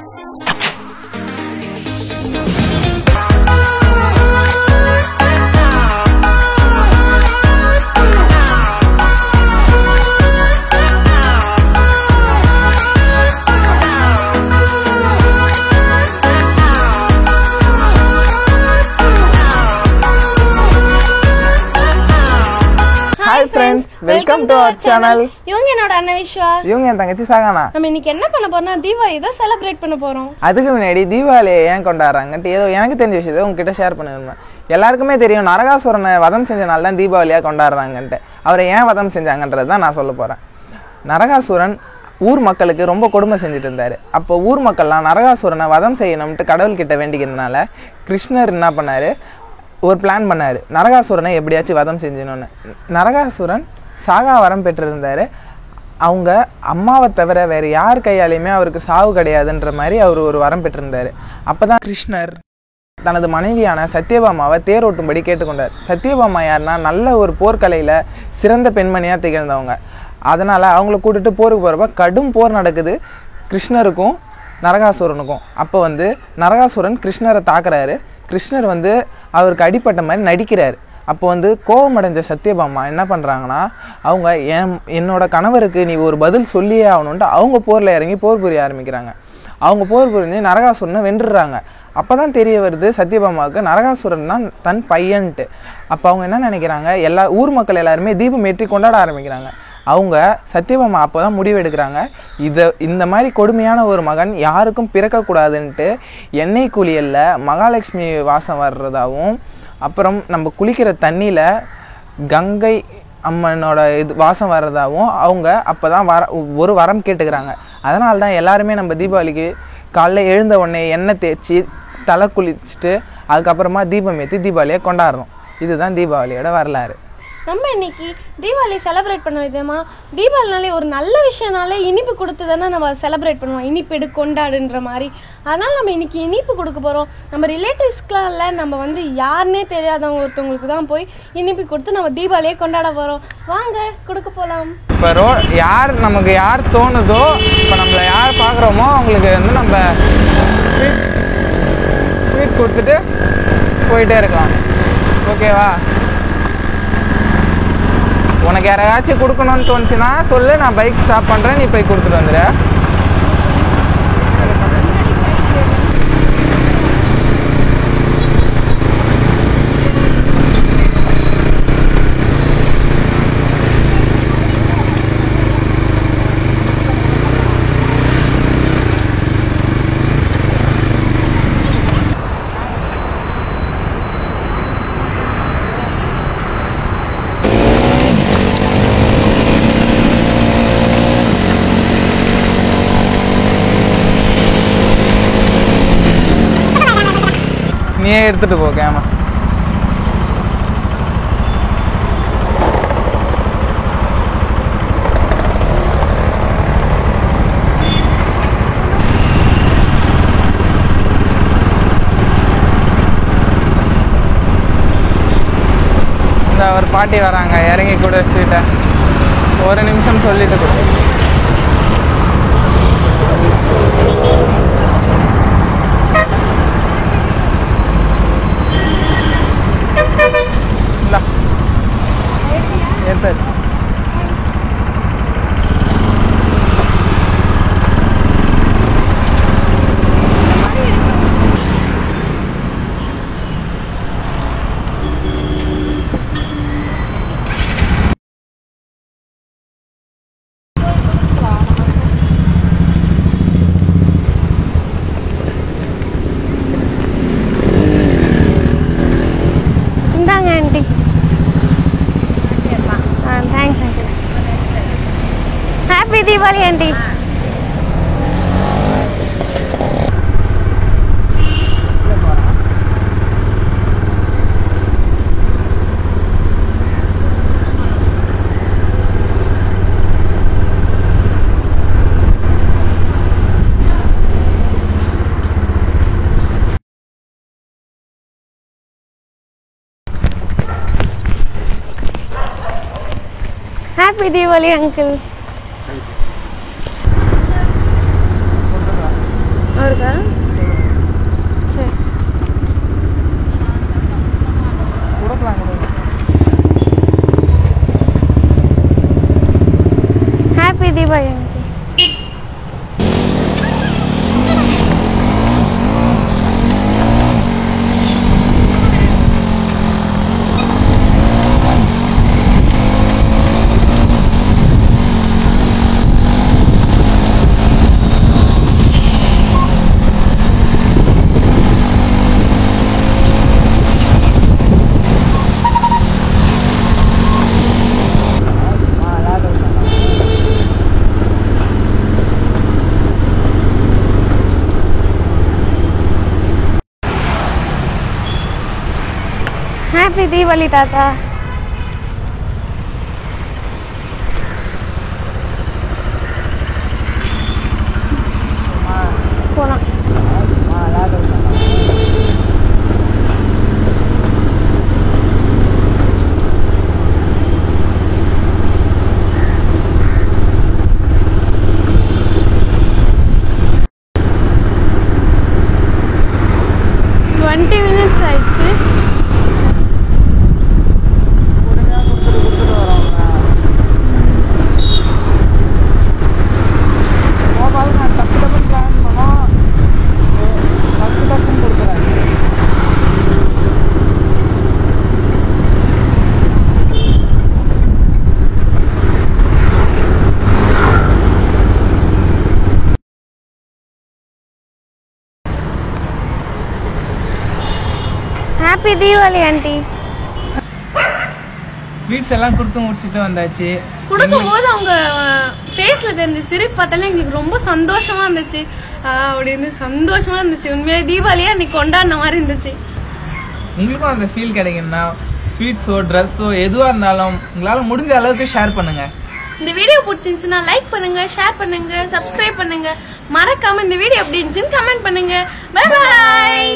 Hi friends, welcome to our channel. இவங்க என்னோட அண்ணன் விஸ்வா. இவங்க என் தங்கச்சி சகானா. நம்ம இன்னைக்கு என்ன பண்ண போறோம்னா தீபாவளி தான் செலிப்ரேட் பண்ண போறோம். அதுக்கு முன்னாடி தீபாவளியை ஏன் கொண்டாடுறாங்கன்ட்டு ஏதோ எனக்கு தெரிஞ்ச விஷயத்தை உங்ககிட்ட ஷேர் பண்ணுவேன். எல்லாருக்குமே தெரியும் நரகாசுரனை வதம் செஞ்ச நாள் தான் தீபாவளியாக கொண்டாடுறாங்கன்ட்டு. அவரை ஏன் வதம் செஞ்சாங்கன்றது தான் நான் சொல்ல போகிறேன். நரகாசுரன் ஊர் மக்களுக்கு ரொம்ப கொடுமை செஞ்சுட்டு இருந்தார். அப்போ ஊர் மக்கள்லாம் நரகாசுரனை வதம் செய்யணும்ட்டு கடவுள்கிட்ட வேண்டிக்கிறதுனால கிருஷ்ணர் என்ன பண்ணார், ஒரு பிளான் பண்ணார், நரகாசுரனை எப்படியாச்சும் வதம் செஞ்சணும்னு. நரகாசுரன் சாகா வரம் பெற்றிருந்தார். அவங்க அம்மாவை தவிர வேறு யார் கையாலையுமே அவருக்கு சாவு கிடையாதுன்ற மாதிரி அவர் ஒரு வரம் பெற்றிருந்தார். அப்போ தான் கிருஷ்ணர் தனது மனைவியான சத்யபாமாவை தேரோட்டும்படி கேட்டுக்கொண்டார். சத்யபாமா யாருன்னா நல்ல ஒரு போர்க்கலையில் சிறந்த பெண்மணியாக திகழ்ந்தவங்க. அதனால் அவங்கள கூட்டிட்டு போருக்கு போகிறப்ப கடும் போர் நடக்குது கிருஷ்ணருக்கும் நரகாசுரனுக்கும். அப்போ நரகாசுரன் கிருஷ்ணரை தாக்குறாரு. கிருஷ்ணர் அவருக்கு அடிப்பட்ட மாதிரி நடிக்கிறார். அப்போ கோபமடைஞ்ச சத்யபாமா என்ன பண்ணுறாங்கன்னா, அவங்க என்னோட கணவருக்கு நீ ஒரு பதில் சொல்லியே ஆகணுன்ட்டு அவங்க போரில் இறங்கி போர் புரிய ஆரம்பிக்கிறாங்க. அவங்க போர் புரிஞ்சு நரகாசுரனை வென்றுடுறாங்க. அப்போ தான் தெரிய வருது சத்யபாமாவுக்கு நரகாசுரன் தான் தன் பையன்ட்டு. அப்போ அவங்க என்ன நினைக்கிறாங்க, ஊர் மக்கள் எல்லாருமே தீபம் ஏற்றி கொண்டாட ஆரம்பிக்கிறாங்க. அவங்க சத்யபாமா அப்போ தான் முடிவு எடுக்கிறாங்க, இந்த மாதிரி கொடுமையான ஒரு மகன் யாருக்கும் பிறக்கக்கூடாதுன்ட்டு எண்ணெய் குளியலில் மகாலட்சுமி வாசம் வர்றதாகவும், அப்புறம் நம்ம குளிக்கிற தண்ணியில் கங்கை அம்மனோட வாசம் வர்றதாகவும் அவங்க அப்போ தான் ஒரு வரம் கேட்டுக்கிறாங்க. அதனால தான் எல்லாருமே நம்ம தீபாவளிக்கு காலைல எழுந்த உடனே எண்ணெய் தேய்ச்சி தலை குளிச்சுட்டு அதுக்கப்புறமா தீபம் ஏற்றி தீபாவளியை கொண்டாடுறோம். இதுதான் தீபாவளியோட வரலாறு. நம்ம இன்னைக்கு தீபாவளி செலிப்ரேட் பண்ண விதமா, தீபாவளினாலே ஒரு நல்ல விஷயம்னாலே இனிப்பு கொடுத்து தானே நம்ம செலிப்ரேட் பண்ணுவோம், இனிப்பு எடு கொண்டாடுன்ற மாதிரி. அதனால் நம்ம இன்னைக்கு இனிப்பு கொடுக்க போகிறோம். நம்ம ரிலேட்டிவ்ஸ்க்கெலாம் இல்லை, நம்ம யாருன்னே தெரியாதவங்க ஒருத்தவங்களுக்கு தான் போய் இனிப்பு கொடுத்து நம்ம தீபாவளியே கொண்டாட போகிறோம். வாங்க கொடுக்க போகலாம். இப்போ நமக்கு யார் தோணுதோ, இப்போ நம்மளை யார் பார்க்குறோமோ அவங்களுக்கு நம்ம ஸ்வீட் கொடுத்துட்டு போயிட்டே இருக்கலாம். ஓகேவா? உனக்கு யாராச்சும் கொடுக்கணும்னு தோணுச்சுன்னா சொல்லு, நான் பைக் ஸ்டாப் பண்ணுறேன், நீ போய் கொடுத்துட்டு வந்துடு. நீயே எடுத்துகிட்டு போ கேமரா. இந்த ஒரு பாட்டி வராங்க, இறங்கி கூட ஸ்வீட்டை ஒரு நிமிஷம் சொல்லிட்டு கொடு. Happy Diwali, auntie. Happy Diwali, uncle. அவருக்கா சரி கொடுக்கலாம் கொடுக்கலாம். Happy Deepavali aunty. Happy Deepavali தாத்தா. போலாம். minutes ஆயிடுச்சு. Happy Deepavali aunty. ஸ்வீட்ஸ் எல்லாம் கொடுத்து முடிச்சிட்டு வந்தாச்சு. கொடுக்கும்போது அவங்க ஃபேஸ்ல தெரிஞ்ச சிரிப்பு பார்த்தாலே எங்களுக்கு ரொம்ப சந்தோஷமா இருந்துச்சு. அப்படின்னு சந்தோஷமா இருந்துச்சு. உண்மையா தீபாவளியா அன்னைக்கு கொண்டாடின மாதிரி இருந்துச்சு. உங்களுக்கும் அந்த ஃபீல் கிடைக்குன்னா ஸ்வீட்ஸோ ட்ரெஸ்ஸோ எதுவாக இருந்தாலும் உங்களால் முடிஞ்ச அளவுக்கு ஷேர் பண்ணுங்க. இந்த வீடியோ பிடிச்சிருந்துச்சுன்னா லைக் பண்ணுங்க, ஷேர் பண்ணுங்க, சப்ஸ்கிரைப் பண்ணுங்க. மறக்காம இந்த வீடியோ எப்படி இருந்துச்சுன்னு கமெண்ட் பண்ணுங்க. Bye bye.